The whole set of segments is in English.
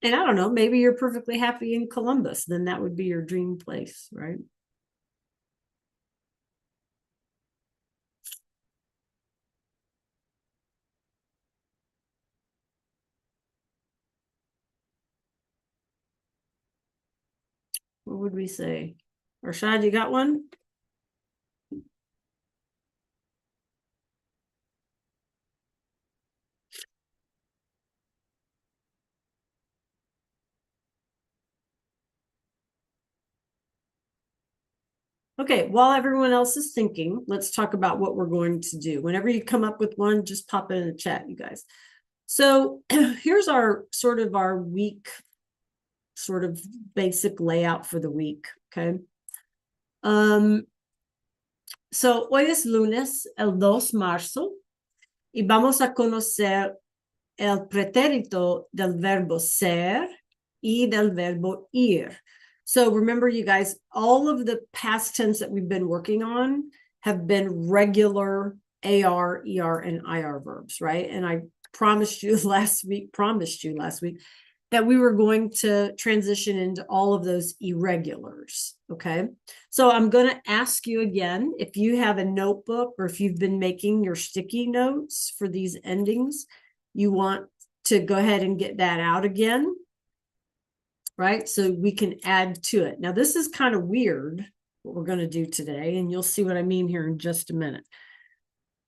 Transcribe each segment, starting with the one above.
And I don't know, maybe you're perfectly happy in Columbus, then that would be your dream place, right? What would we say? Rashad, you got one? Okay, while everyone else is thinking, let's talk about what we're going to do. Whenever you come up with one, just pop it in the chat, you guys. So here's our sort of our week, sort of basic layout for the week. Okay. Um, so hoy es lunes, el 2 de marzo, y vamos a conocer el pretérito del verbo ser y del verbo ir. So remember, you guys, all of the past tense that we've been working on have been regular AR, ER, and IR verbs, right? And I promised you last week that we were going to transition into all of those irregulars. Okay. So I'm going to ask you again, if you have a notebook or if you've been making your sticky notes for these endings, you want to go ahead and get that out again, right? So we can add to it. Now, this is kind of weird, what we're going to do today, and you'll see what I mean here in just a minute.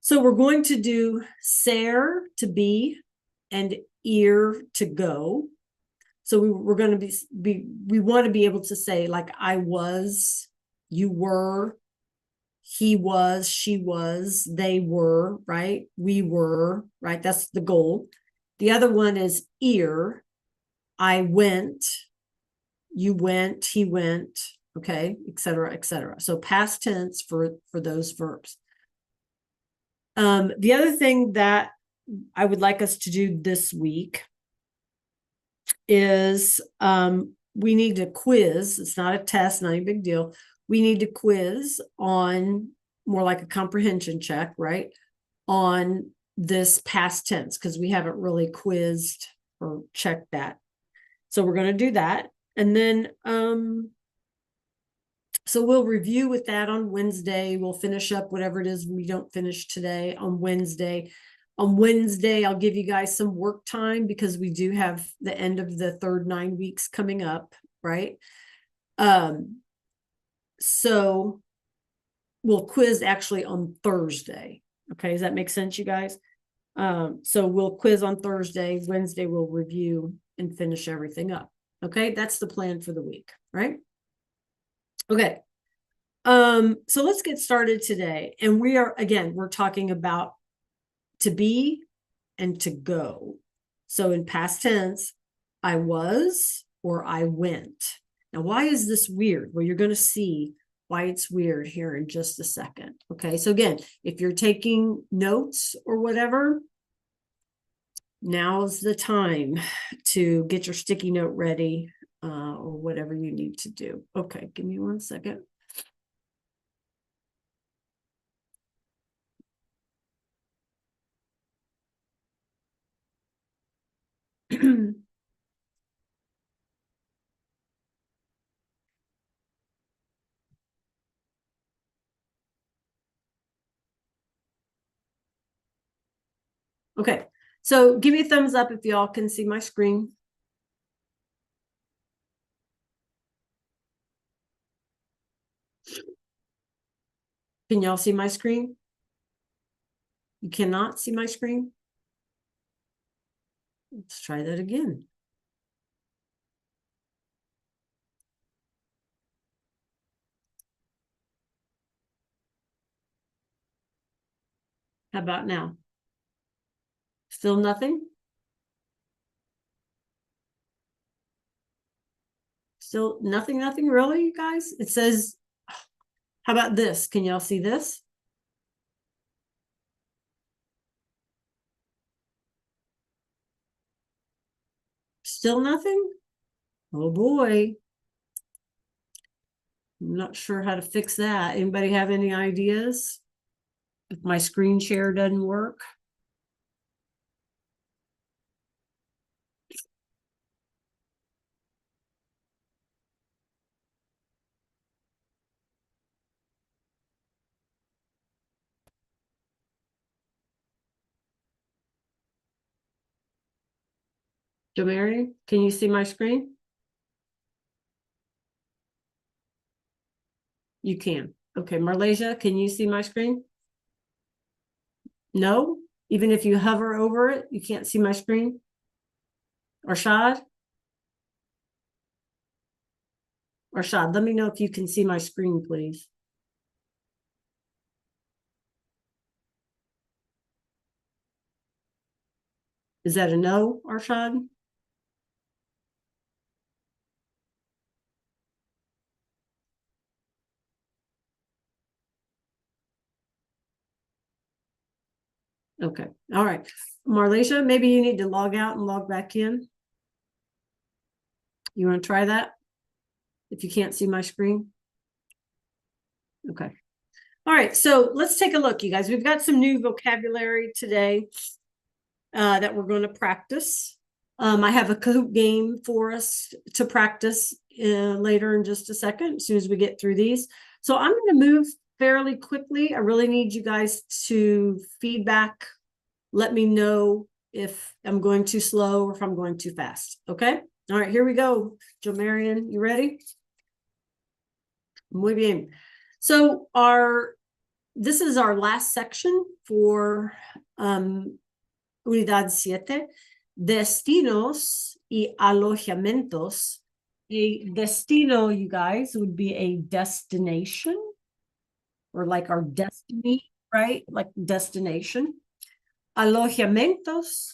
So we're going to do ser, to be, and ir, to go. So we're going to we want to be able to say, like, I was, you were, he was, she was, they were, right? We were, right? That's the goal. The other one is ir. I went, you went, he went, okay, et cetera, et cetera. So past tense for those verbs. The other thing that I would like us to do this week is we need to quiz. It's not a test, not a big deal. We need to quiz on more like a comprehension check, right? On this past tense, because we haven't really quizzed or checked that. So we're going to do that. And then, so we'll review with that on Wednesday. We'll finish up whatever it is we don't finish today on Wednesday. On Wednesday, I'll give you guys some work time because we do have the end of the third 9 weeks coming up, right? So we'll quiz actually on Thursday. Okay, does that make sense, you guys? So we'll quiz on Thursday. Wednesday, we'll review and finish everything up. Okay, that's the plan for the week, right? Okay. So let's get started today. And we're talking about to be and to go. So in past tense, I was or I went. Now, why is this weird? Well, you're going to see why it's weird here in just a second. Okay, so again, if you're taking notes or whatever, now's the time to get your sticky note ready or whatever you need to do. Okay, give me 1 second. Okay, so give me a thumbs up if y'all can see my screen. Can y'all see my screen? You cannot see my screen? Let's try that again. How about now? Still nothing? Still nothing really, you guys? It says, how about this? Can y'all see this? Still nothing? Oh boy. I'm not sure how to fix that. Anybody have any ideas? If my screen share doesn't work? Jamari, can you see my screen? You can. Okay, Marlasia, can you see my screen? No? Even if you hover over it, you can't see my screen? Arshad? Arshad, let me know if you can see my screen, please. Is that a no, Arshad? Okay. All right. Marlasia, maybe you need to log out and log back in. You want to try that? If you can't see my screen? Okay. All right. So let's take a look, you guys. We've got some new vocabulary today that we're going to practice. I have a Kahoot game for us to practice later in just a second, as soon as we get through these. So I'm going to move fairly quickly. I really need you guys to feedback. Let me know if I'm going too slow or if I'm going too fast. Okay. All right, here we go. Jo Marion, you ready? Muy bien. So this is our last section for Unidad 7, destinos y alojamientos. A destino, you guys, would be a destination or like our destiny, right? Like destination. Alojamientos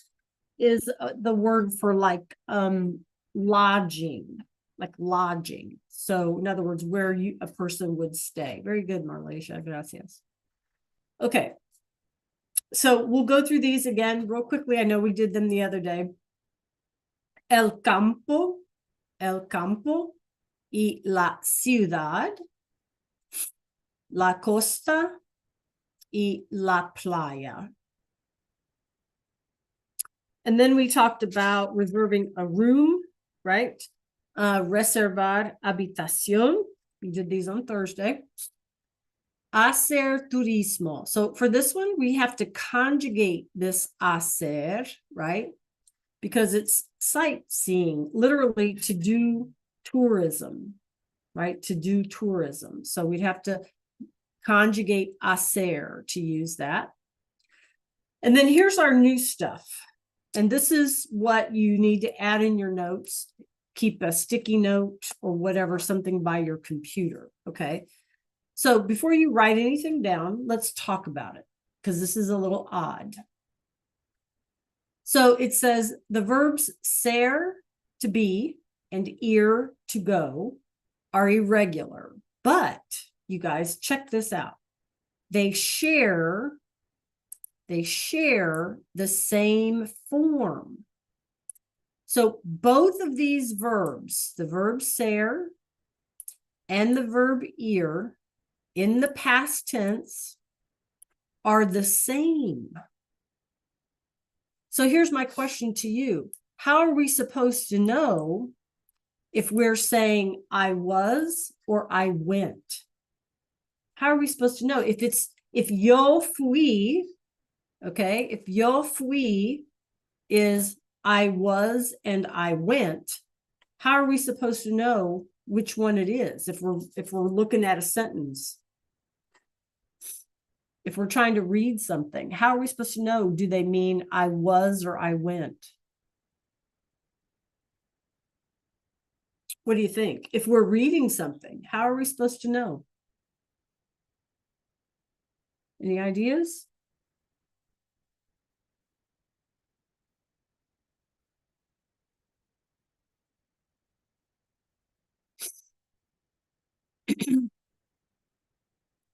is the word for like lodging, like lodging. So in other words, where a person would stay. Very good, Marlasia. Gracias. Okay. So we'll go through these again real quickly. I know we did them the other day. El campo y la ciudad, la costa y la playa. And then we talked about reserving a room, right? Reservar habitación. We did these on Thursday. Hacer turismo. So for this one, we have to conjugate this hacer, right? Because it's sightseeing, literally to do tourism, right? To do tourism. So we'd have to conjugate hacer to use that. And then here's our new stuff. And this is what you need to add in your notes. Keep a sticky note or whatever, something by your computer, okay? So before you write anything down, let's talk about it, because this is a little odd. So it says the verbs ser, to be, and ir, to go, are irregular. But, you guys, check this out. They share the same form. So both of these verbs, the verb ser and the verb ir, in the past tense, are the same. So here's my question to you. How are we supposed to know if we're saying I was or I went? How are we supposed to know? If yo fui, okay, if yo fui is I was and I went, how are we supposed to know which one it is if we're looking at a sentence? If we're trying to read something, how are we supposed to know? Do they mean I was or I went? What do you think? If we're reading something, how are we supposed to know? Any ideas?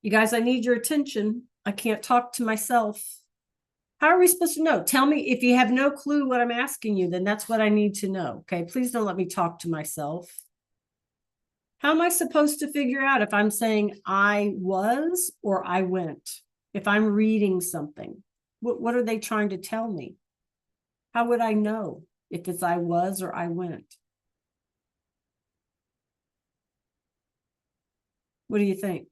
You guys, I need your attention. I can't talk to myself. How are we supposed to know? Tell me if you have no clue what I'm asking you, then that's what I need to know. Okay, please don't let me talk to myself. How am I supposed to figure out if I'm saying I was or I went? If I'm reading something, what are they trying to tell me? How would I know if it's I was or I went? What do you think?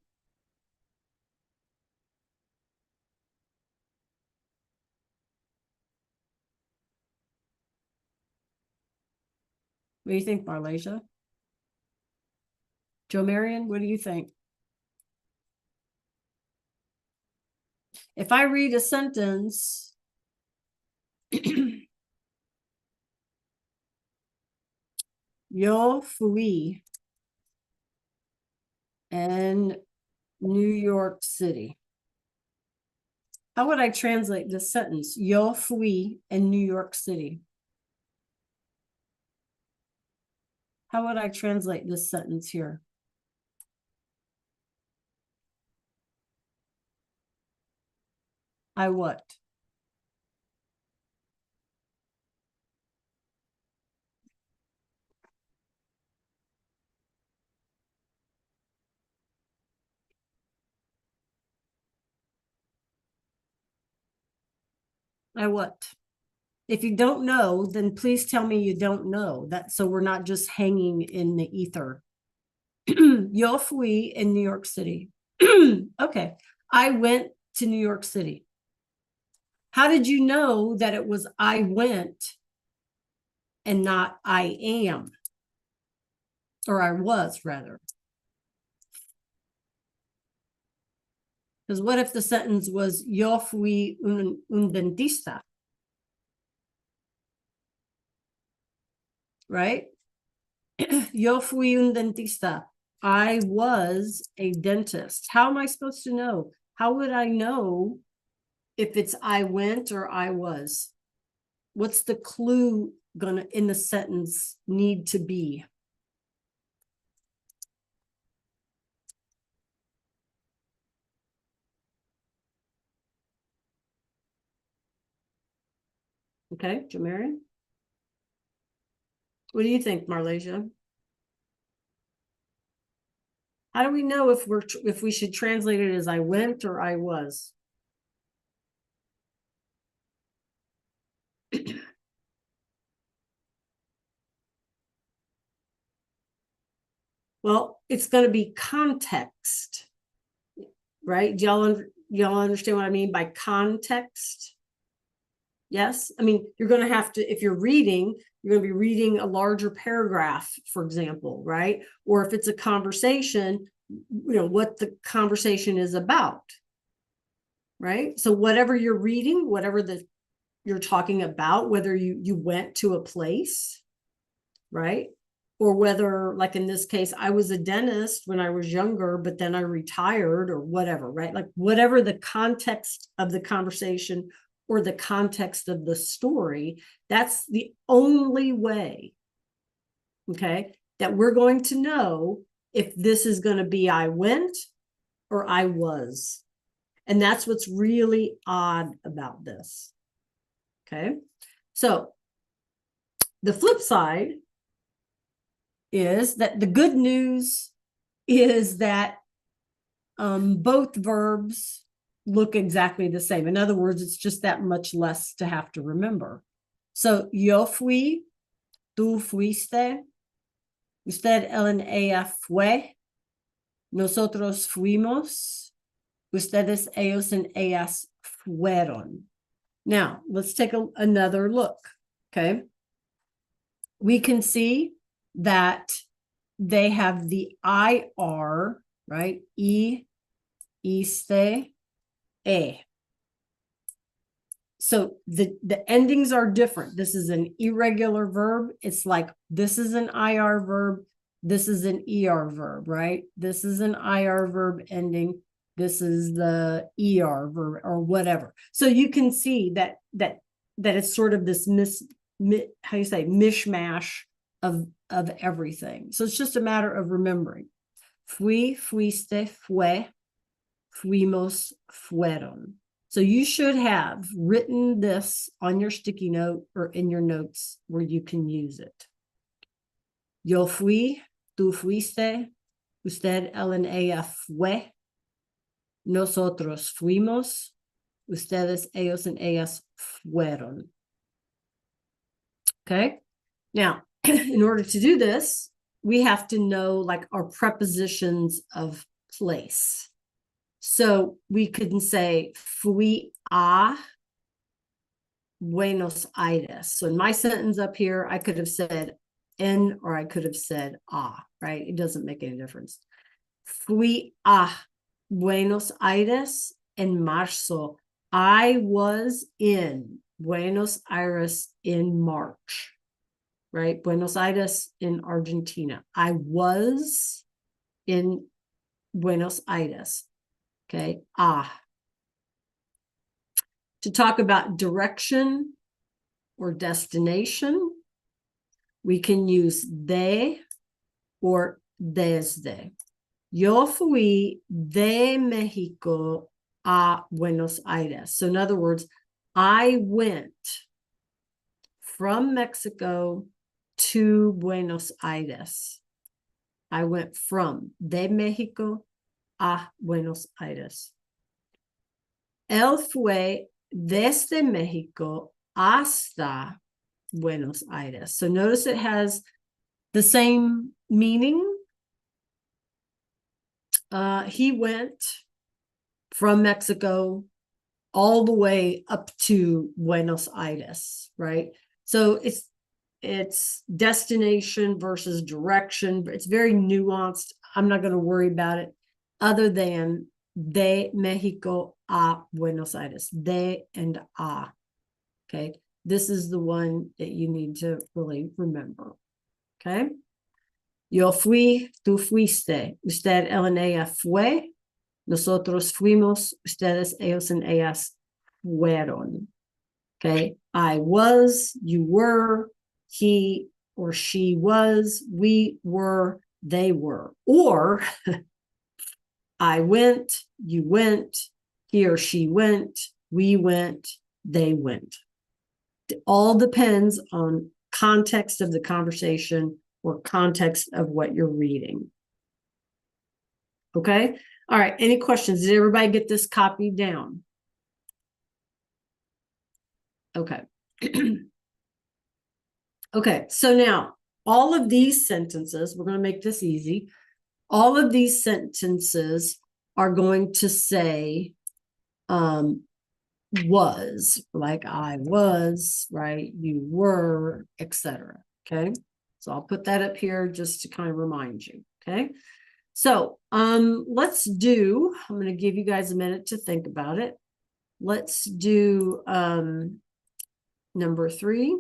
What do you think, Marlasia? Joe Marion, what do you think? If I read a sentence, yo fui in New York City. How would I translate this sentence? Yo fui in New York City. How would I translate this sentence here? I what? I what? If you don't know, then please tell me you don't know that, so we're not just hanging in the ether. Yo fui in New York City. Okay. I went to New York City. How did you know that it was I went and not I am? Or I was, rather. Because what if the sentence was yo fui un dentista? Right? Yo fui un dentista. I was a dentist. How am I supposed to know? How would I know if it's I went or I was? What's the clue gonna in the sentence need to be? Okay, Jamarian? What do you think, Marlasia? How do we know if we should translate it as I went or I was? Well, it's going to be context, right? Do y'all understand what I mean by context? Yes. I mean, you're going to have to, if you're reading, you're going to be reading a larger paragraph, for example, right? Or if it's a conversation, what the conversation is about, right? So whatever you're reading, whatever you're talking about, whether you went to a place, right? Or whether, like in this case, I was a dentist when I was younger, but then I retired or whatever, right? Like whatever the context of the conversation or the context of the story, that's the only way, okay, that we're going to know if this is going to be I went or I was. And that's what's really odd about this. Okay. So the flip side is that the good news is that both verbs look exactly the same. In other words, it's just that much less to have to remember. So yo fui, tú fuiste, usted, Ellen, ella fue, nosotros fuimos, ustedes, ellos, and ellas fueron. Now, let's take another look, okay? We can see that they have the IR, right? Iste, e. So the endings are different. This is an irregular verb. It's like this is an IR verb. This is an ER verb, right? This is an IR verb ending. This is the ER verb or whatever. So you can see that it's sort of this mishmash of everything. So it's just a matter of remembering. Fui, fuiste, fue, fuimos, fueron. So you should have written this on your sticky note or in your notes where you can use it. Yo fui, tú fuiste, usted, Ellen, ella fue, nosotros fuimos, ustedes, ellos, and ellas fueron. Okay. Now, in order to do this, we have to know like our prepositions of place. So we could say fui a Buenos Aires. So in my sentence up here, I could have said en, or I could have said right? It doesn't make any difference. Fui a Buenos Aires en marzo. I was in Buenos Aires in March, right? Buenos Aires in Argentina. I was in Buenos Aires. Okay. To talk about direction or destination, we can use de or desde. Yo fui de México a Buenos Aires. So in other words, I went from Mexico to Buenos Aires. I went from de México a Buenos Aires. Él fue desde México hasta Buenos Aires. So notice it has the same meaning. He went from Mexico all the way up to Buenos Aires, right? So it's destination versus direction. It's very nuanced. I'm not going to worry about it other than de Mexico a Buenos Aires, de and a. Okay. This is the one that you need to really remember. Okay. Yo fui, tú fuiste, usted, él, en ella fue, nosotros fuimos, ustedes, ellos, and ellas fueron. Okay. I was, you were, he or she was, we were, they were. Or I went, you went, he or she went, we went, they went. It all depends on context of the conversation or context of what you're reading. Okay. All right. Any questions? Did everybody get this copied down? Okay. Okay. So now all of these sentences, we're going to make this easy. All of these sentences are going to say was, like I was, right? You were, etc. Okay. So I'll put that up here just to kind of remind you. Okay. So let's do, I'm going to give you guys a minute to think about it. Let's do number 3.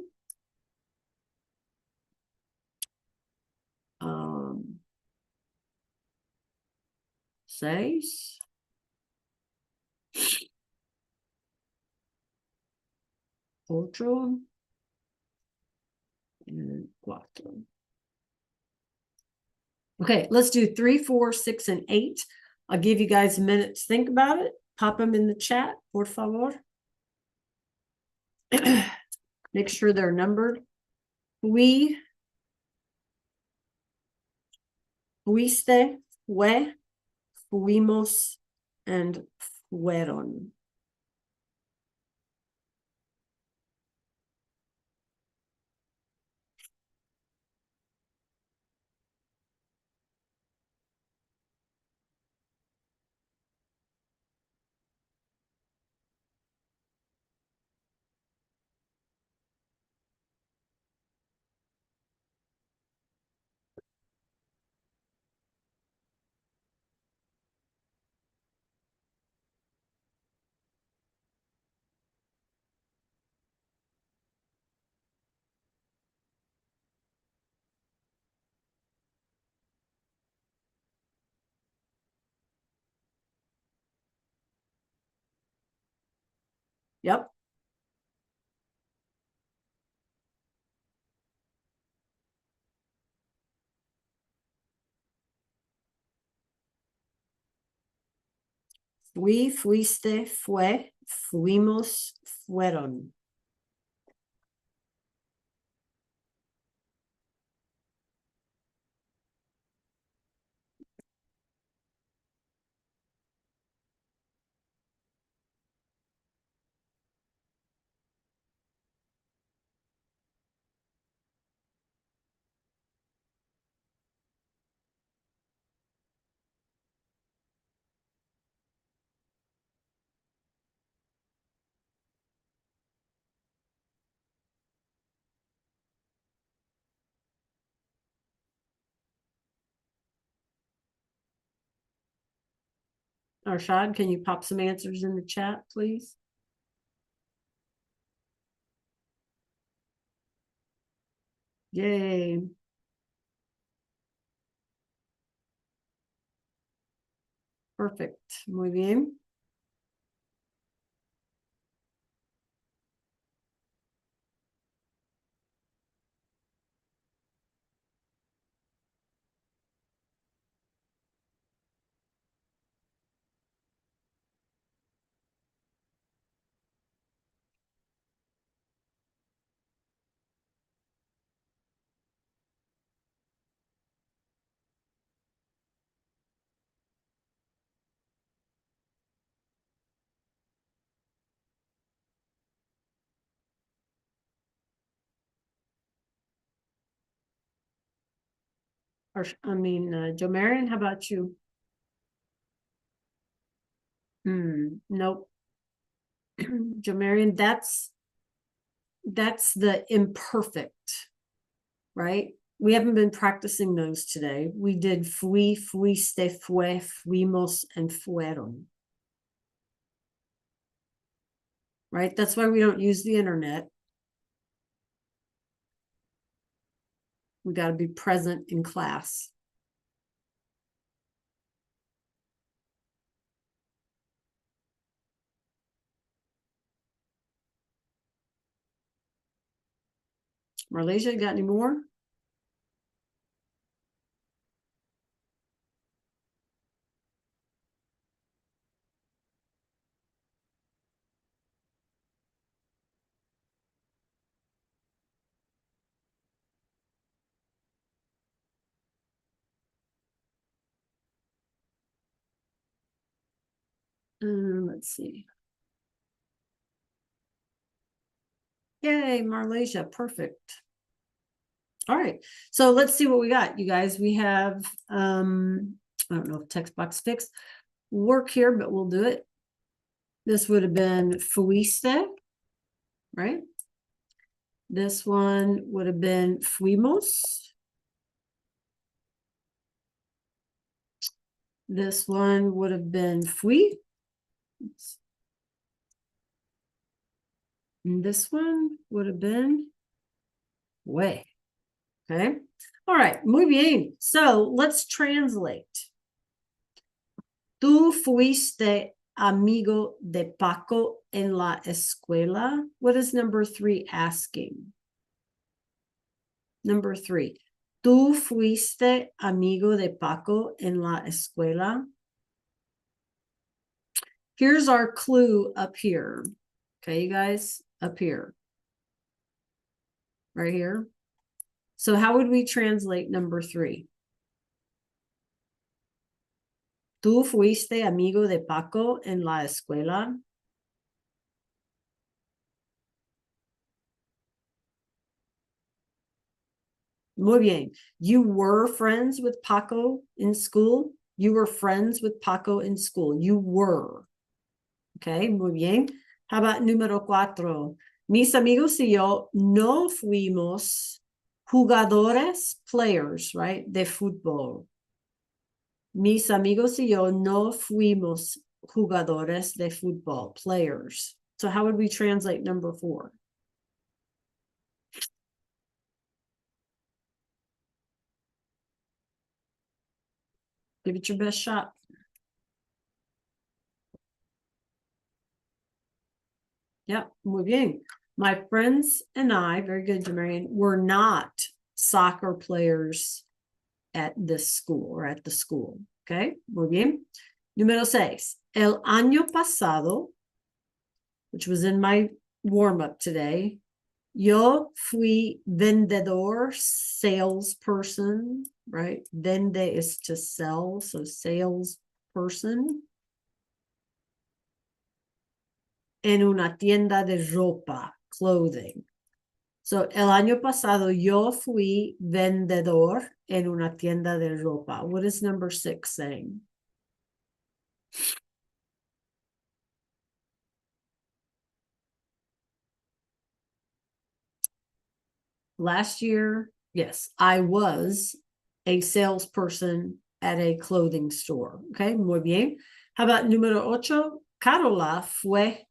Seis. Ocho. And cuatro. Okay, let's do 3, 4, 6, and 8. I'll give you guys a minute to think about it. Pop them in the chat, por favor. Make sure they're numbered. Fui, fuiste, fue, fuimos, and fueron. Yep. Fui, fuiste, fue, fuimos, fueron. Arshad, can you pop some answers in the chat, please? Yay. Perfect. Muy bien. Joe Marion, how about you? Nope. Joe Marion, that's the imperfect, right? We haven't been practicing those today. We did fui, fuiste, fue, fuimos, and fueron. Right? That's why we don't use the internet. We got to be present in class. Marlesia, got any more? Let's see. Yay, Marlesia, perfect. All right, so let's see what we got, you guys. We have, I don't know if text box fixed work here, but we'll do it. This would have been fuiste, right? This one would have been fuimos. This one would have been fui. And this one would have been way. Okay. All right. Muy bien. So let's translate. Tú fuiste amigo de Paco en la escuela. What is number 3 asking? Number 3. Tú fuiste amigo de Paco en la escuela. Here's our clue up here. Okay, you guys, up here. Right here. So how would we translate number 3? ¿Tú fuiste amigo de Paco en la escuela? Muy bien. You were friends with Paco in school? You were friends with Paco in school. You were. Okay, muy bien. How about número 4? Mis amigos y yo no fuimos jugadores, players, right, de fútbol. Mis amigos y yo no fuimos jugadores de fútbol, players. So how would we translate number 4? Give it your best shot. Yeah, muy bien. My friends and I, very good, Jamarian, were not soccer players at this school or at the school. Okay, muy bien. Número 6. El año pasado, which was in my warm-up today, yo fui vendedor, salesperson, right? Vende is to sell, so salesperson. En una tienda de ropa, clothing. So, el año pasado yo fui vendedor en una tienda de ropa. What is number 6 saying? Last year, yes, I was a salesperson at a clothing store. Okay, muy bien. How about número 8? Carola fue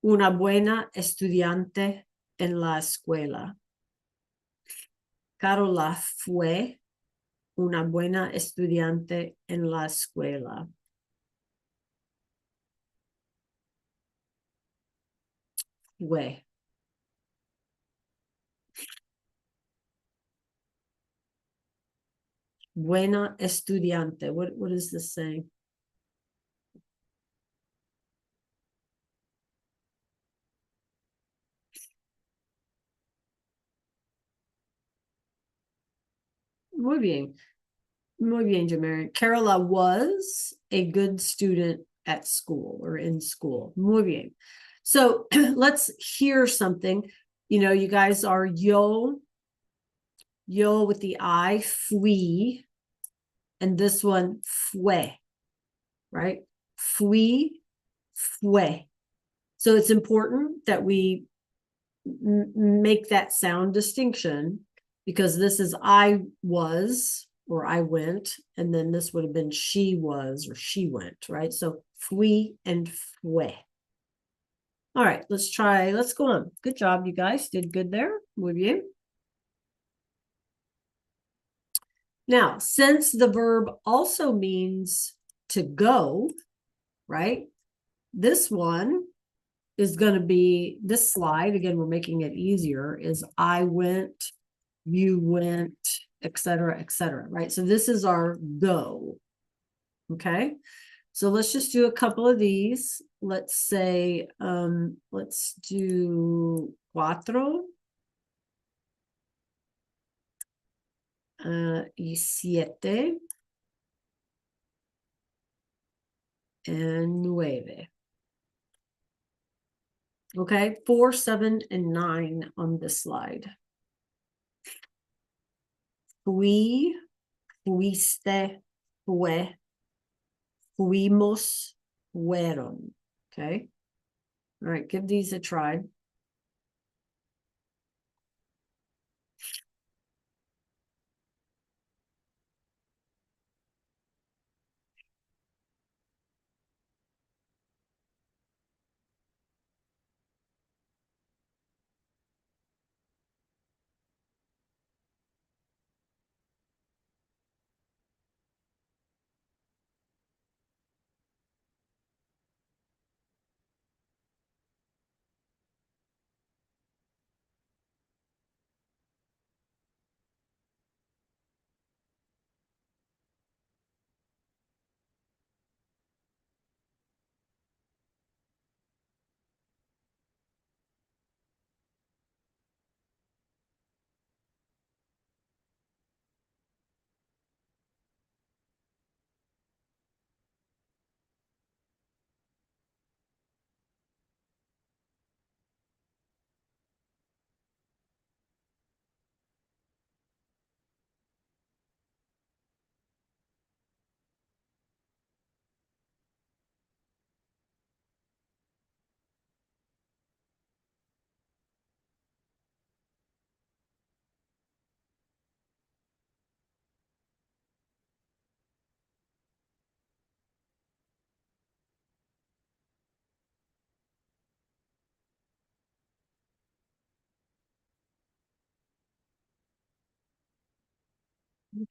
una buena estudiante en la escuela. Carola fue una buena estudiante en la escuela. Fue. Buena estudiante. What is this saying? Muy bien. Muy bien, Jamarian. Carola was a good student at school or in school. Muy bien. So let's hear something. You know, you guys are yo with the I, fui, and this one, fue, right? Fui, fue. So it's important that we make that sound distinction because this is I was or I went, and then this would have been she was or she went, right? So fui and fue. All right, let's go on. Good job, you guys did good there. Muy bien. Now, since the verb also means to go, right? This one is going to be this slide. Again, we're making it easier is I went, you went, etc., right? So this is our go. Okay. So let's just do a couple of these. Let's say, let's do cuatro y siete and nueve. Okay, 4, 7, and 9 on this slide. Fui, fuiste, fue, fuimos, fueron. Okay. All right, give these a try.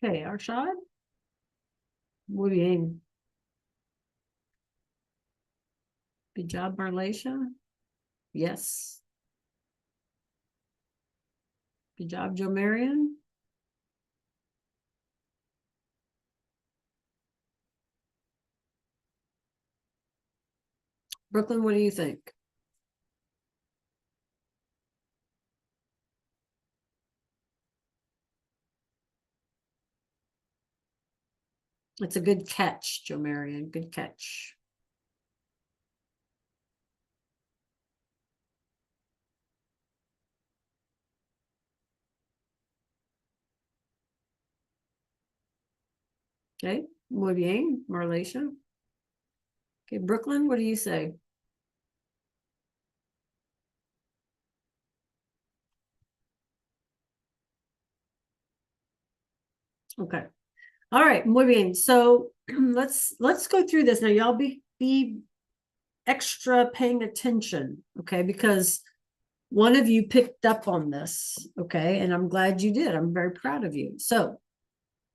Okay, Arshad. Muy bien. Good job, Marlacia. Yes. Good job, Joe Marion. Brooklyn, what do you think? It's a good catch, Joe Marion. Good catch. Okay, muy bien, Marlacia. Okay, Brooklyn, what do you say? Okay. All right, muy bien. So let's go through this now. Y'all be extra paying attention, okay? Because one of you picked up on this, okay? And I'm glad you did. I'm very proud of you. So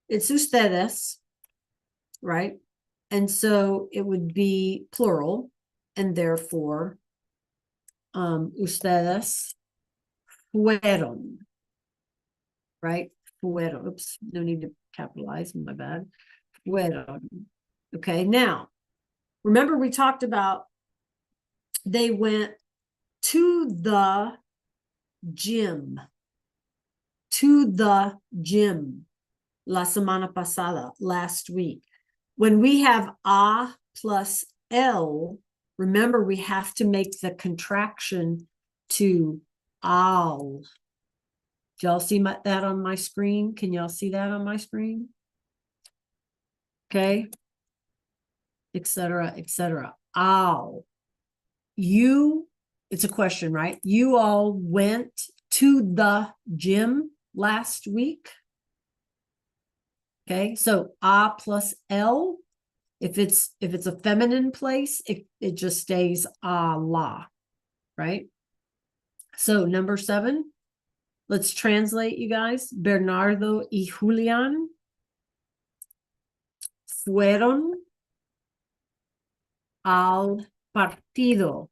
it's ustedes, right? And so it would be plural, and therefore, ustedes fueron, right? Fueron. Oops, no need to capitalize, my bad. Fueron. Okay, now, remember we talked about they went to the gym, la semana pasada, last week. When we have a plus l, remember we have to make the contraction to al. Do y'all see that on my screen? Can y'all see that on my screen? Okay, etc., etc. Al. It's a question, right? You all went to the gym last week. Okay, so a plus l. If it's a feminine place, it just stays a la, right? So number 7, let's translate, you guys. Bernardo y Julián fueron al partido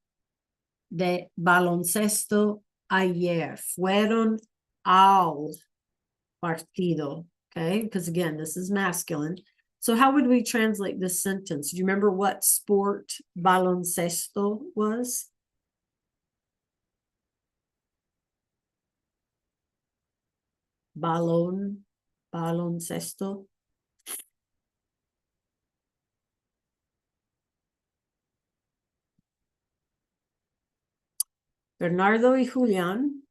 de baloncesto ayer. Fueron al partido, okay? Because again, this is masculine. So how would we translate this sentence? Do you remember what sport baloncesto was? Baloncesto. Bernardo y Julián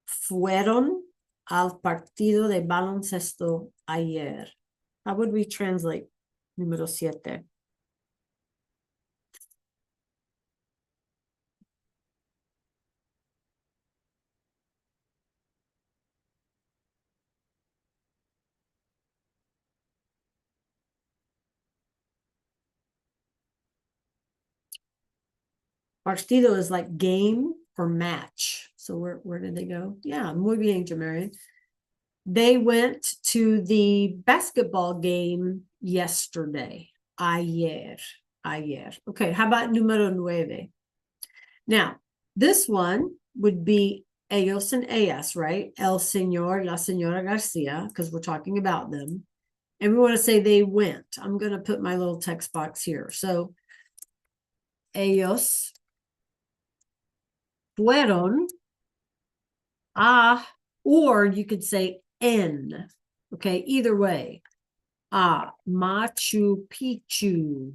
fueron al partido de baloncesto ayer. How would we translate número 7? Partido is like game or match. So where did they go? Yeah, muy bien, Jamarian. They went to the basketball game yesterday. Ayer. Okay, how about número 9? Now, this one would be ellos and ellas, right? El señor, la señora Garcia, because we're talking about them. And we want to say they went. I'm going to put my little text box here. So, ellos fueron a, or you could say en. Okay, either way. Machu Picchu,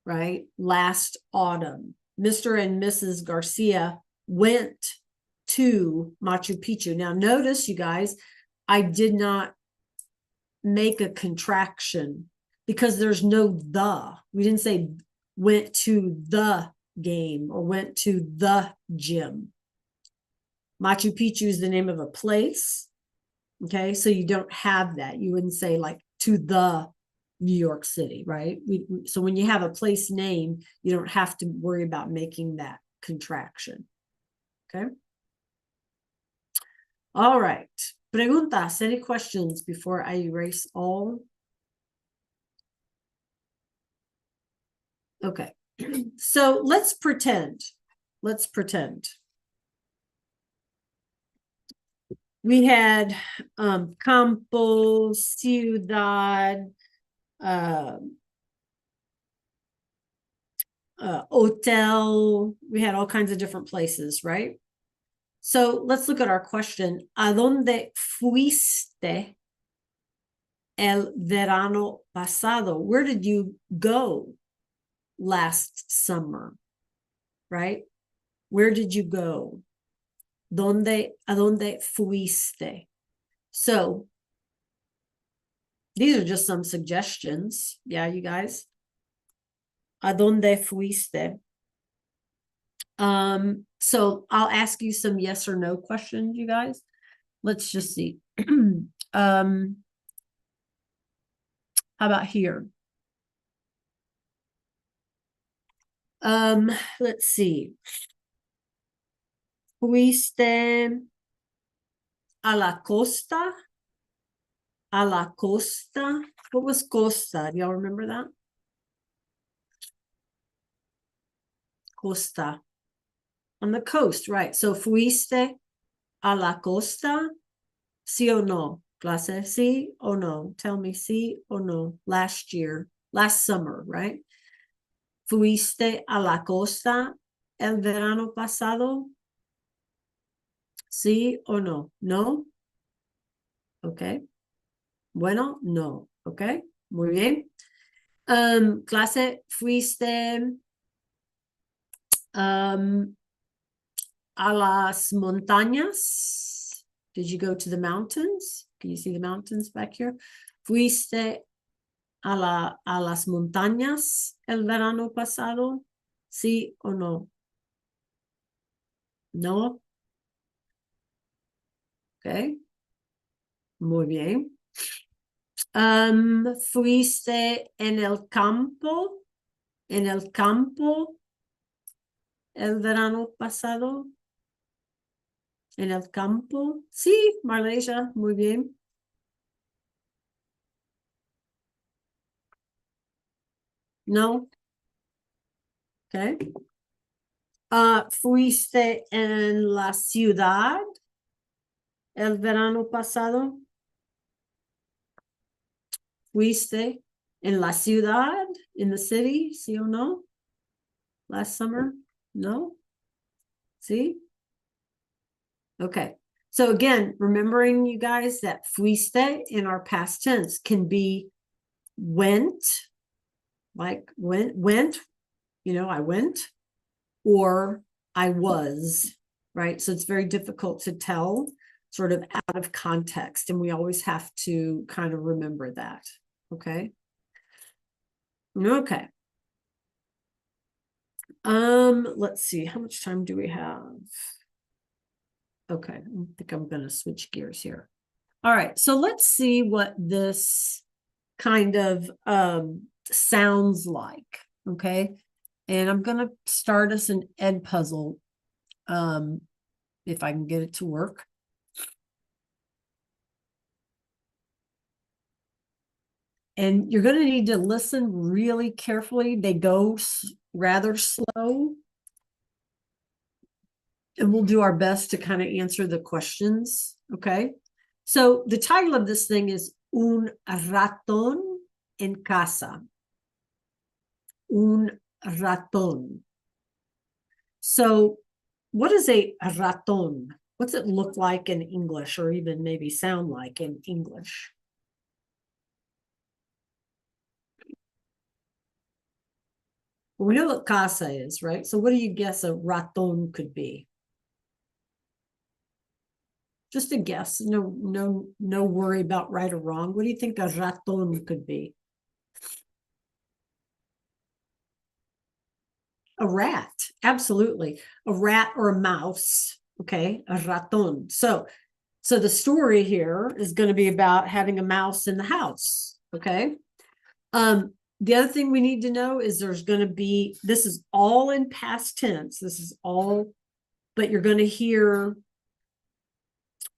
right? Last autumn. Mr. and Mrs. Garcia went to Machu Picchu. Now, notice, you guys, I did not make a contraction because there's no the. We didn't say went to the game or went to the gym. Machu Picchu is the name of a place. Okay, so you don't have that. You wouldn't say like to the New York City, right? So when you have a place name, you don't have to worry about making that contraction. Okay. All right. Preguntas, any questions before I erase all? Okay. So let's pretend. We had campo, ciudad, hotel. We had all kinds of different places, right? So let's look at our question. ¿A dónde fuiste el verano pasado? Where did you go last summer? Right? Where did you go? ¿A dónde fuiste? So these are just some suggestions. Yeah, you guys. ¿A dónde fuiste? So I'll ask you some yes or no questions, you guys. Let's just see. How about here? Let's see. Fuiste a la costa? A la costa? What was costa? Do y'all remember that? Costa. On the coast, right. So fuiste a la costa? Sí o no? Clase, sí o no? Tell me sí o no. Last year, last summer, right? ¿Fuiste a la costa el verano pasado? ¿Sí o no? ¿No? Ok. Bueno, no. Ok. Muy bien. Clase, ¿fuiste a las montañas? Did you go to the mountains? Can you see the mountains back here? ¿Fuiste a las montañas el verano pasado? ¿Sí o no? No. Ok. Muy bien. ¿Fuiste en el campo? ¿En el campo el verano pasado? ¿En el campo? Sí, Malaysia, muy bien. No. Ok. ¿Fuiste en la ciudad el verano pasado? ¿Fuiste en la ciudad, in the city, sí o no? Last summer? No? See? Okay. So again, remembering you guys that fuiste in our past tense can be went, like went, I went, or I was, right? So it's very difficult to tell sort of out of context. And we always have to kind of remember that. Okay. Okay. Let's see, how much time do we have? Okay, I think I'm going to switch gears here. All right, so let's see what this kind of sounds like. Okay, and I'm going to start us an Ed puzzle if I can get it to work. And you're going to need to listen really carefully. They go rather slow. And we'll do our best to kind of answer the questions. Okay. So the title of this thing is Un ratón en casa. Un ratón. So what is a ratón? What's it look like in English, or even maybe sound like in English? Well, we know what casa is, right? So what do you guess a ratón could be? Just a guess. No worry about right or wrong. What do you think a ratón could be? A rat, absolutely. A rat or a mouse, okay? A ratón. So the story here is going to be about having a mouse in the house, okay? The other thing we need to know is there's going to be, this is all in past tense. This is all, but you're going to hear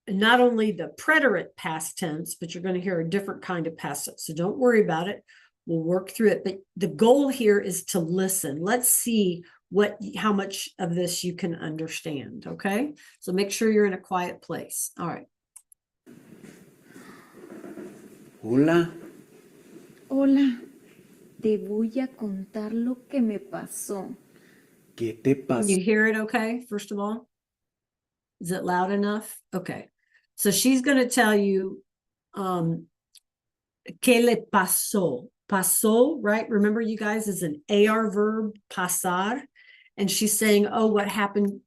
not only the preterite past tense, but you're going to hear a different kind of past tense. So don't worry about it. We'll work through it. But the goal here is to listen. Let's see how much of this you can understand. Okay. So make sure you're in a quiet place. All right. Hola. Hola, te voy a contar lo que me pasó. ¿Qué te Can pasó? you hear it okay, first of all? Is it loud enough? Okay. So she's going to tell you, ¿qué le pasó? Pasó, right? Remember, you guys, is an AR verb, pasar. And she's saying, oh, what happened,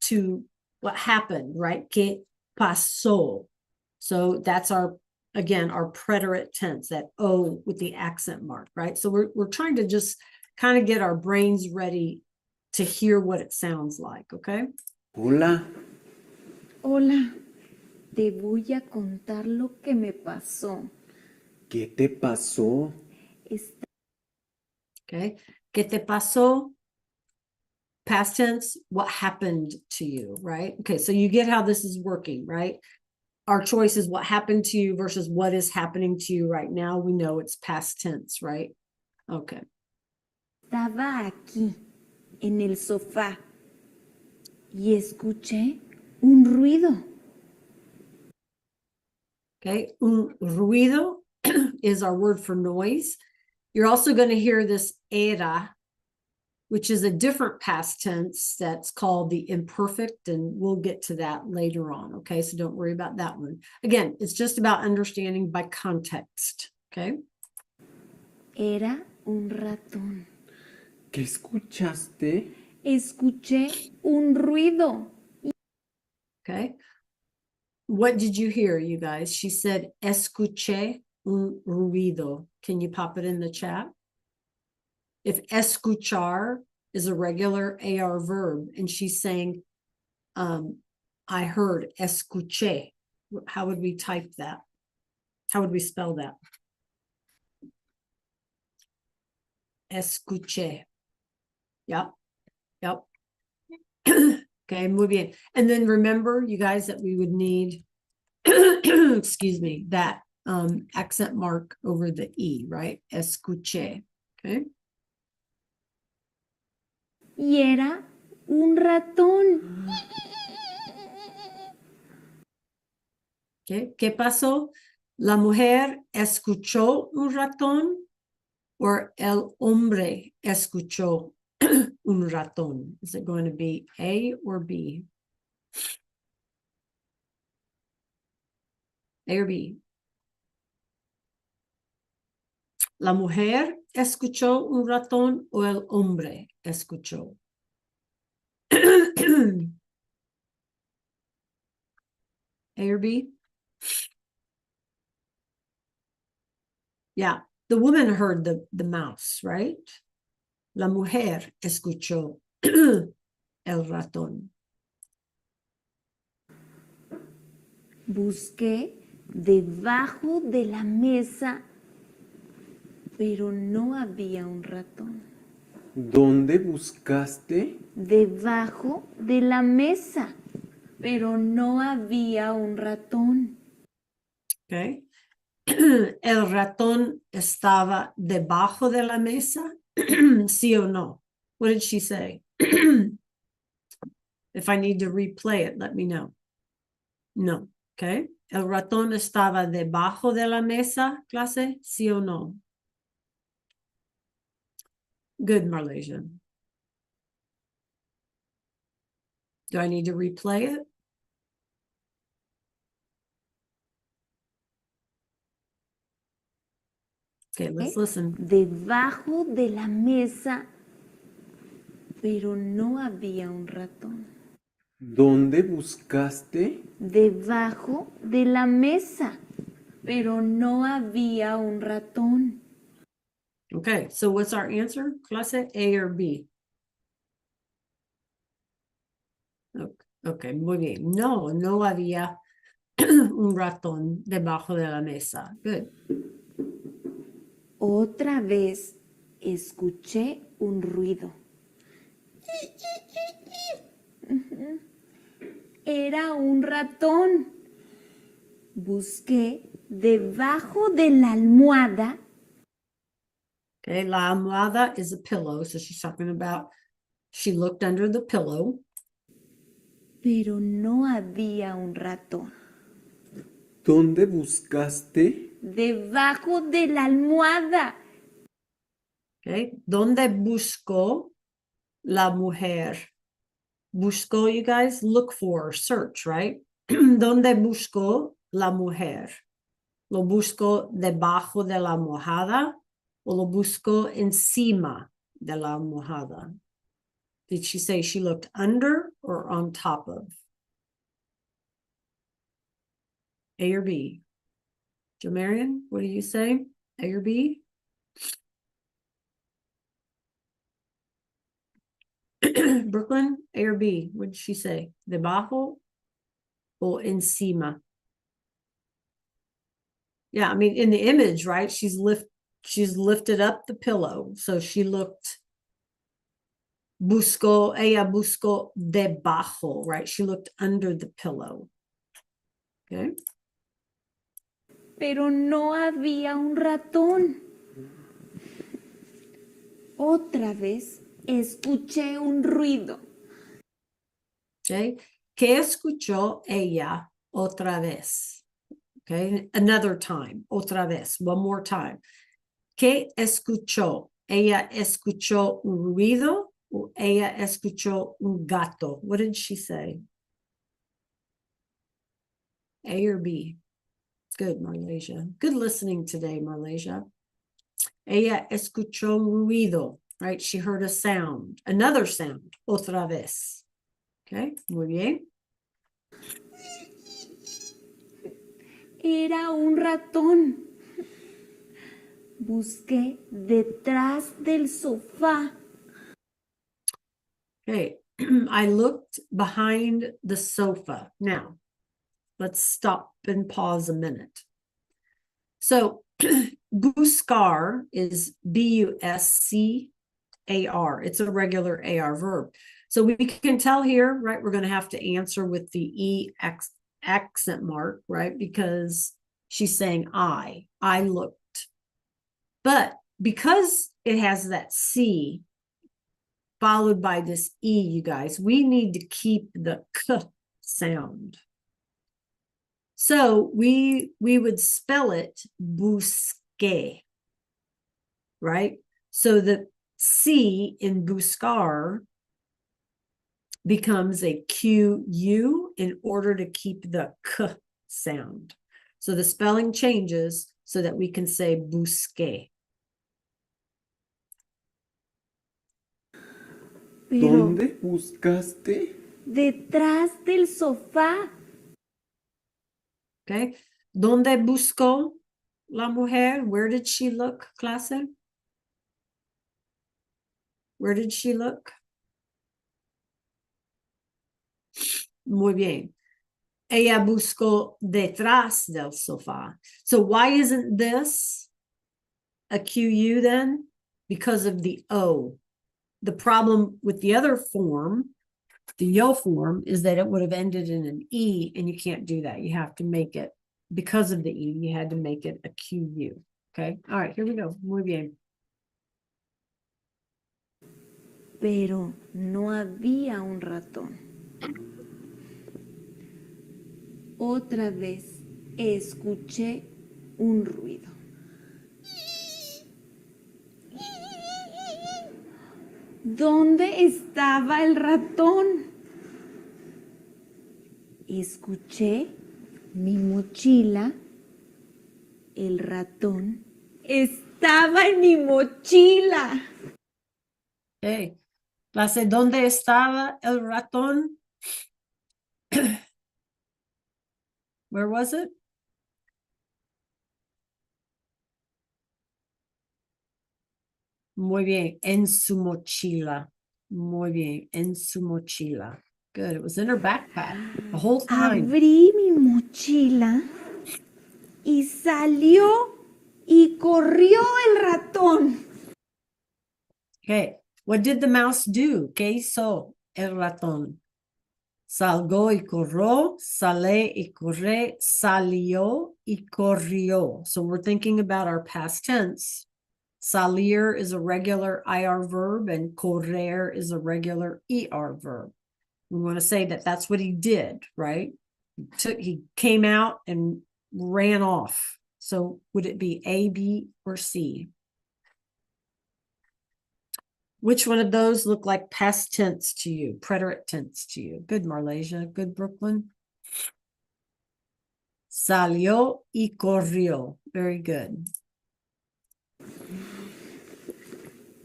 right? ¿Qué pasó? So that's again, our preterite tense, that O with the accent mark, right? So we're trying to just kind of get our brains ready to hear what it sounds like, okay? Hola. Hola, te voy a contar lo que me pasó. ¿Qué te pasó? Está Okay. ¿Qué te pasó? past tense, what happened to you, right? Okay, so you get how this is working, right? Our choice is what happened to you versus what is happening to you right now. We know it's past tense, right? Okay. Estaba aquí, en el sofá, y escuché un ruido. Okay, un ruido is our word for noise. You're also going to hear this era, which is a different past tense that's called the imperfect, and we'll get to that later on. Okay, so don't worry about that one. Again, it's just about understanding by context. Okay. Era un ratón. ¿Qué escuchaste? Escuché un ruido. Okay. What did you hear, you guys? She said, escuché un ruido. Can you pop it in the chat? If escuchar is a regular AR verb, and she's saying, I heard escuché. How would we type that? How would we spell that? Escuché. Yep. Yep. Okay, muy bien. And then remember, you guys, that we would need, excuse me, that accent mark over the E, right? Escuché. Okay. Y era un ratón. Okay. ¿Qué pasó? ¿La mujer escuchó un ratón o el hombre escuchó un ratón? Is it going to be A or B? A or B? ¿La mujer escuchó un ratón o el hombre escuchó? A or B? Yeah, the woman heard the mouse, right? La mujer escuchó el ratón. Busqué debajo de la mesa, pero no había un ratón. ¿Dónde buscaste? Debajo de la mesa, pero no había un ratón. Okay. El ratón estaba debajo de la mesa, sí o no? What did she say? If I need to replay it, let me know. No, okay. El ratón estaba debajo de la mesa, clase, sí o no? Good, Malaysia. Do I need to replay it? Okay, let's listen. Debajo de la mesa, pero no había un ratón. ¿Dónde buscaste? Debajo de la mesa, pero no había un ratón. Okay, so what's our answer, clase? A or B? Okay, muy bien. No, no había un ratón debajo de la mesa. Good. Otra vez escuché un ruido. Era un ratón. Busqué debajo de la almohada. Okay, la almohada is a pillow, so she's talking about she looked under the pillow. Pero no había un ratón. ¿Dónde buscaste? Debajo de la almohada. Okay, ¿dónde buscó la mujer? Buscó, you guys, look for, search, right? ¿Dónde buscó la mujer? ¿Lo buscó debajo de la almohada o lo buscó encima de la almohada? Did she say she looked under or on top of? A or B? Jo Marion, what do you say? A or B? Brooklyn, A or B? What did she say? Debajo or encima? Yeah, I mean, in the image, right? She's lifted up the pillow. So she looked ella buscó debajo, right? She looked under the pillow. Okay. pero no había un ratón. Otra vez escuché un ruido. Okay. ¿Qué escuchó ella otra vez? Okay. Another time. Otra vez. One more time. ¿Qué escuchó? ¿Ella escuchó un ruido o ella escuchó un gato? What did she say? A or B? Good, Malaysia. Good listening today, Malaysia. Ella escuchó un ruido, right? She heard a sound, another sound, otra vez. Okay, muy bien. Era un ratón. Busqué detrás del sofá. Okay, I looked behind the sofa. Now, let's stop and pause a minute. So, buscar is B-U-S-C-A-R. It's a regular AR verb. So we can tell here, right, we're going to have to answer with the E accent mark, right? Because she's saying I looked. But because it has that C followed by this E, you guys, we need to keep the K sound. So we would spell it busque, right? So the C in buscar becomes a QU in order to keep the K sound. So the spelling changes so that we can say busque. Pero ¿Dónde buscaste? detrás del sofá. Okay. ¿Dónde buscó la mujer? Where did she look, clase? Where did she look? Muy bien. Ella buscó detrás del sofá. So why isn't this a QU then? Because of the O. The problem with the other form, the yo form, is that it would have ended in an E, and you can't do that. You have to make it, because of the E, you had to make it a QU. Okay. All right, here we go. Muy bien. Pero no había un ratón. Otra vez escuché un ruido. ¿Dónde estaba el ratón? Escuché mi mochila. El ratón estaba en mi mochila. Okay. Clase, ¿dónde estaba el ratón? Where was it? Muy bien, en su mochila. Muy bien, en su mochila. Good, it was in her backpack the whole time. Abrí mi mochila y salió y corrió el ratón. Okay, what did the mouse do? ¿Qué hizo el ratón? Salgo y corrió, sale y corre, salió y corrió. So we're thinking about our past tense. Salir is a regular IR verb and correr is a regular ER verb. We want to say that that's what he did, right? He came out and ran off. So would it be A, B, or C? Which one of those look like past tense to you, preterite tense to you? Good, Malaysia. Good, Brooklyn. Salió y corrió. Very good.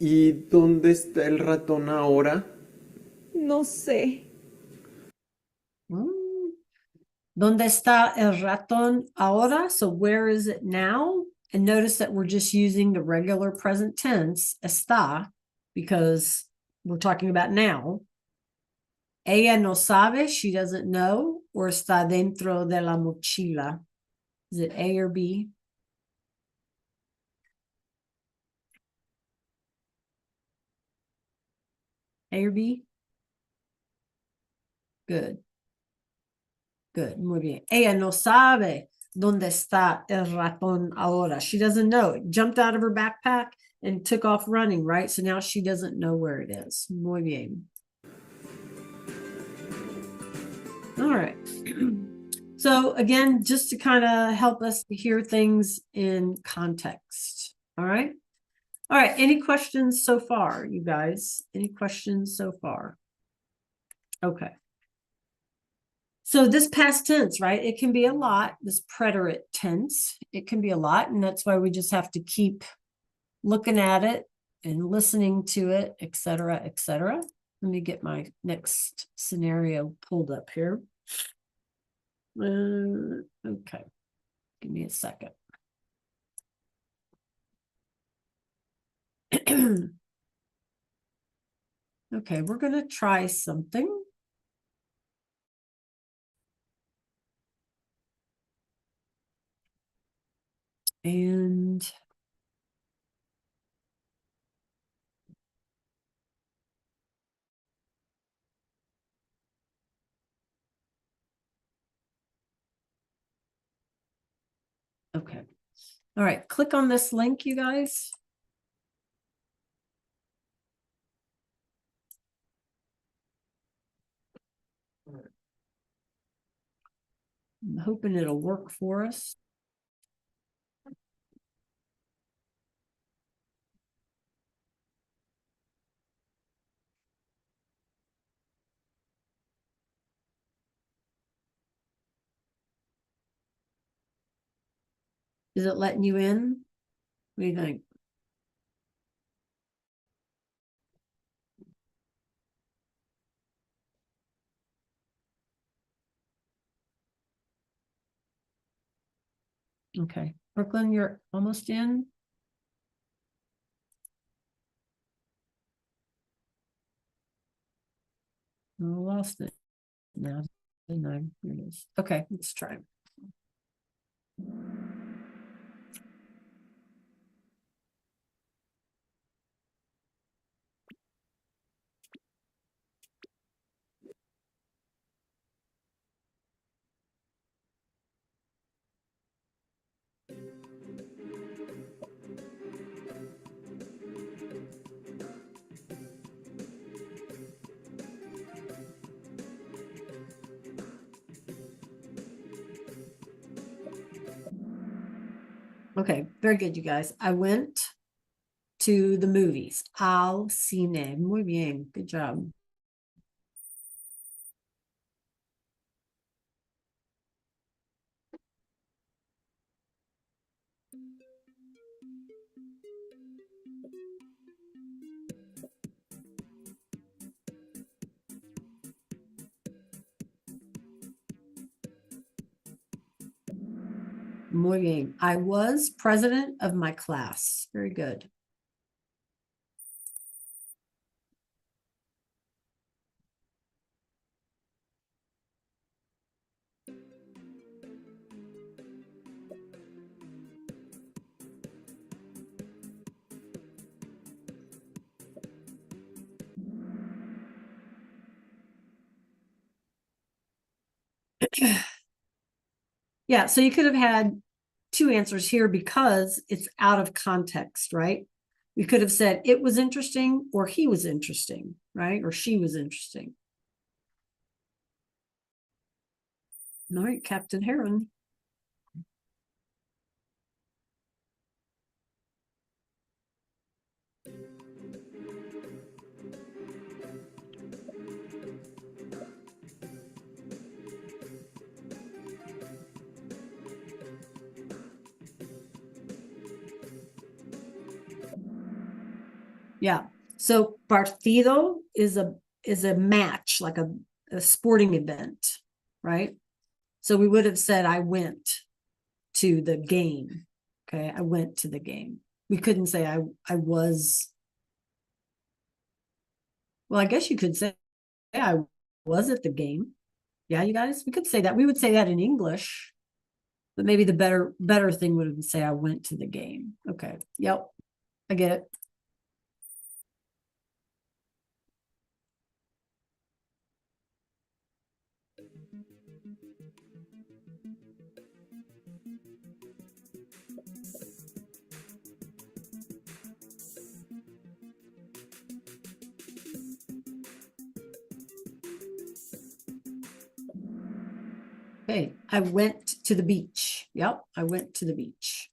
¿Y dónde está el ratón ahora? No sé. ¿Dónde está el ratón ahora? So where is it now? And notice that we're just using the regular present tense, está, because we're talking about now. Ella no sabe, she doesn't know, or está dentro de la mochila. Is it A or B? A or B? Good. Good. Muy bien. Ella no sabe dónde está el ratón ahora. She doesn't know. It jumped out of her backpack and took off running, right? So now she doesn't know where it is. Muy bien. All right. So again, just to kind of help us to hear things in context. All right. All right. Any questions so far, you guys? Any questions so far? Okay. So this past tense, right? It can be a lot, this preterite tense. It can be a lot, and that's why we just have to keep looking at it and listening to it, et cetera, et cetera. Let me get my next scenario pulled up here. Okay, give me a second. Okay, we're going to try something. And okay. All right, click on this link, you guys. I'm hoping it'll work for us. Is it letting you in? What do you think? Okay, Brooklyn, you're almost in. I lost it now. Here it is. Okay, let's try. Okay, very good, you guys. I went to the movies. Al cine. Muy bien. Good job. Muy bien. I was president of my class. Very good. Yeah, so you could have had two answers here because it's out of context, right? We could have said it was interesting or he was interesting, right? Or she was interesting. All right, Captain Heron. Yeah. So partido is a match, like a sporting event, right? So we would have said I went to the game. Okay, I went to the game. We couldn't say I was. Well, I guess you could say I was at the game. Yeah, you guys, we could say that. We would say that in English, but maybe the better thing would have been say I went to the game. Okay. Yep. I get it. Okay, I went to the beach. Yep, I went to the beach.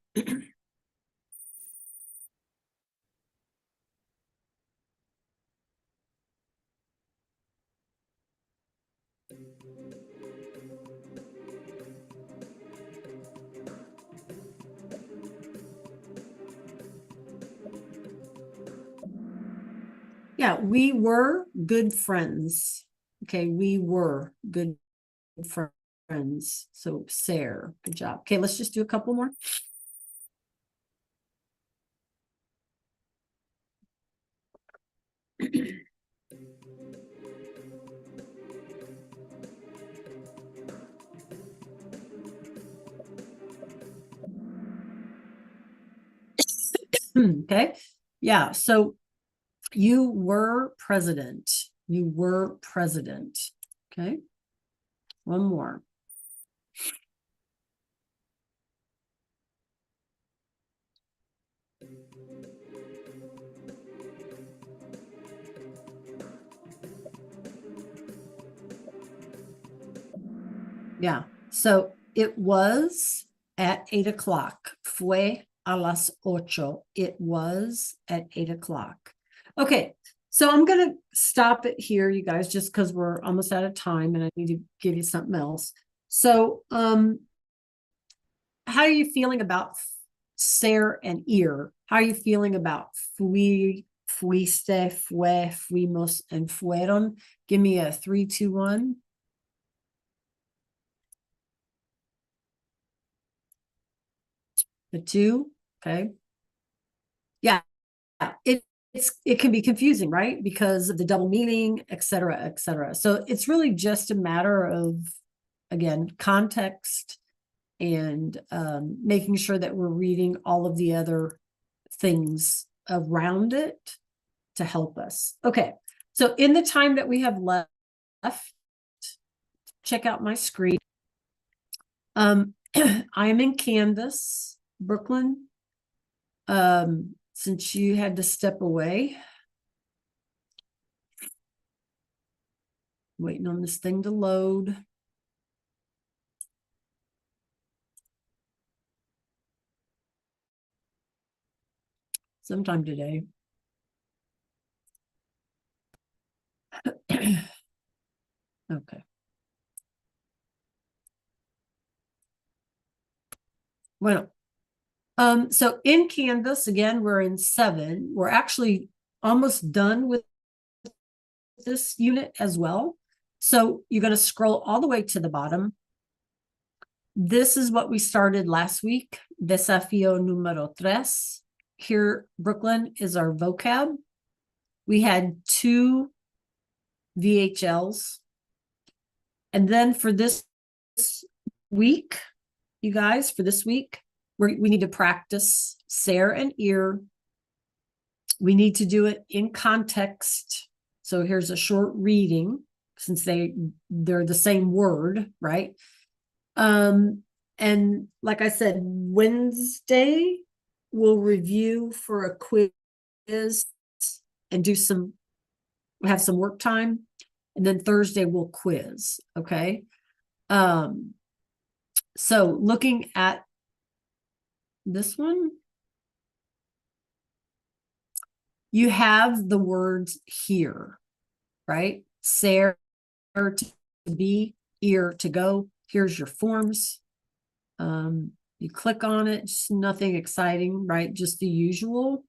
Yeah, we were good friends. Okay, we were good friends. So, Sarah, good job. Okay, let's just do a couple more. Okay, yeah, so you were president. You were president. Okay, one more. Yeah, so it was at 8 o'clock. Fue a las 8. It was at 8 o'clock. Okay, so I'm going to stop it here, you guys, just because we're almost out of time and I need to give you something else. So, how are you feeling about ser and ir? How are you feeling about fui, fuiste, fue, fuimos, and fueron? Give me a 3, 2, 1. The 2, okay. Yeah, it can be confusing, right? Because of the double meaning, et cetera, et cetera. So it's really just a matter of, again, context and making sure that we're reading all of the other things around it to help us. Okay, so in the time that we have left, check out my screen. I'm in Canvas, Brooklyn. Since you had to step away, waiting on this thing to load. Sometime today. Okay. Well, so in Canvas, again, we're in 7. We're actually almost done with this unit as well. So you're going to scroll all the way to the bottom. This is what we started last week. Desafío número 3. Here, Brooklyn, is our vocab. We had 2 VHLs. And then for this week, you guys, for this week, we need to practice ser and ir. We need to do it in context. So here's a short reading, since they're the same word, right? And like I said, Wednesday we'll review for a quiz and have some work time. And then Thursday we'll quiz, okay? So looking at this one, you have the words here, right? Ser to be, ir to go. Here's your forms. You click on it, just nothing exciting, right? Just the usual.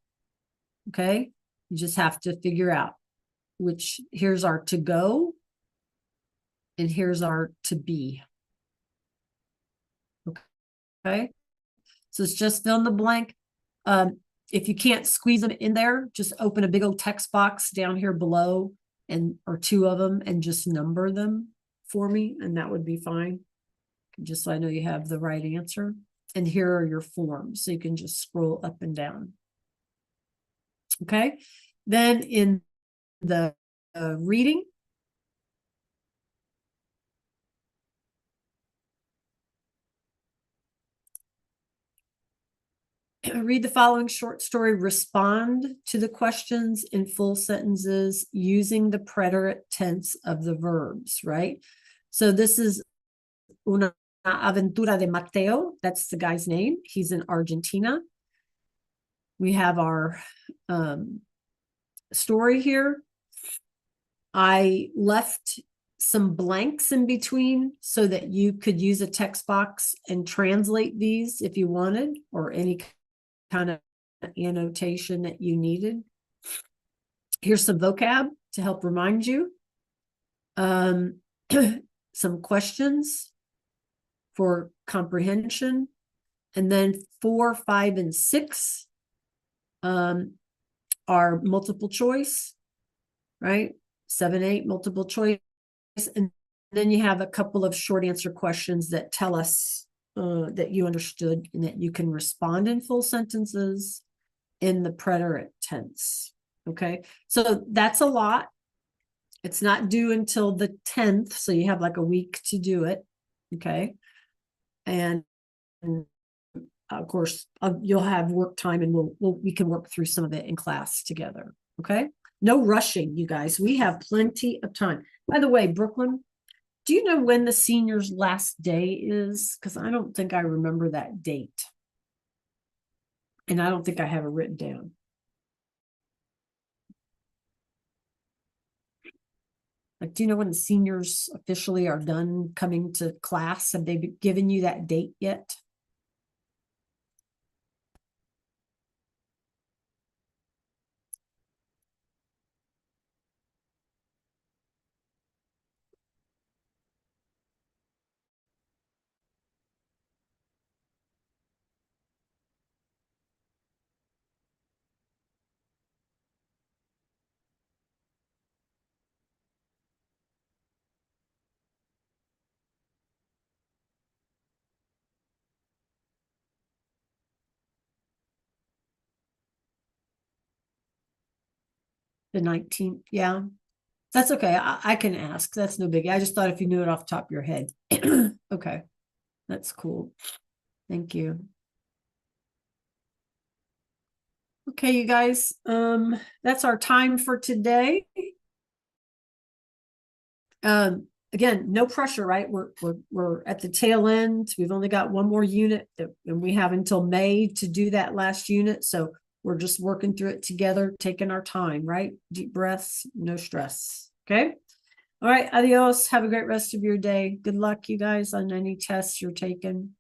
Okay. You just have to figure out here's our to go and here's our to be. Okay. So it's just fill in the blank. If you can't squeeze them in there, just open a big old text box down here below or 2 of them and just number them for me. And that would be fine. Just so I know you have the right answer. And here are your forms. So you can just scroll up and down. Okay. Then in the reading, read the following short story, respond to the questions in full sentences using the preterite tense of the verbs, right? So this is Una Aventura de Mateo. That's the guy's name. He's in Argentina. We have our story here. I left some blanks in between so that you could use a text box and translate these if you wanted, or any kind of annotation that you needed. Here's some vocab to help remind you. Some questions for comprehension. And then 4, 5, and 6 are multiple choice, right? 7, 8, multiple choice. And then you have a couple of short answer questions that tell us that you understood and that you can respond in full sentences in the preterite tense. Okay, so that's a lot. It's not due until the 10th, so you have like a week to do it. Okay, and of course you'll have work time, and we can work through some of it in class together. Okay, no rushing, you guys. We have plenty of time. By the way, Brooklyn, do you know when the seniors' last day is? Because I don't think I remember that date, and I don't think I have it written down. Like, do you know when the seniors officially are done coming to class? Have they given you that date yet? The 19th, yeah. That's okay. I can ask. That's no biggie. I just thought if you knew it off the top of your head. Okay, that's cool. Thank you. Okay, you guys, that's our time for today. Again, no pressure, right? We're at the tail end. We've only got one more unit, and we have until May to do that last unit. So we're just working through it together, taking our time, right? Deep breaths, no stress. Okay. All right. Adios. Have a great rest of your day. Good luck, you guys, on any tests you're taking.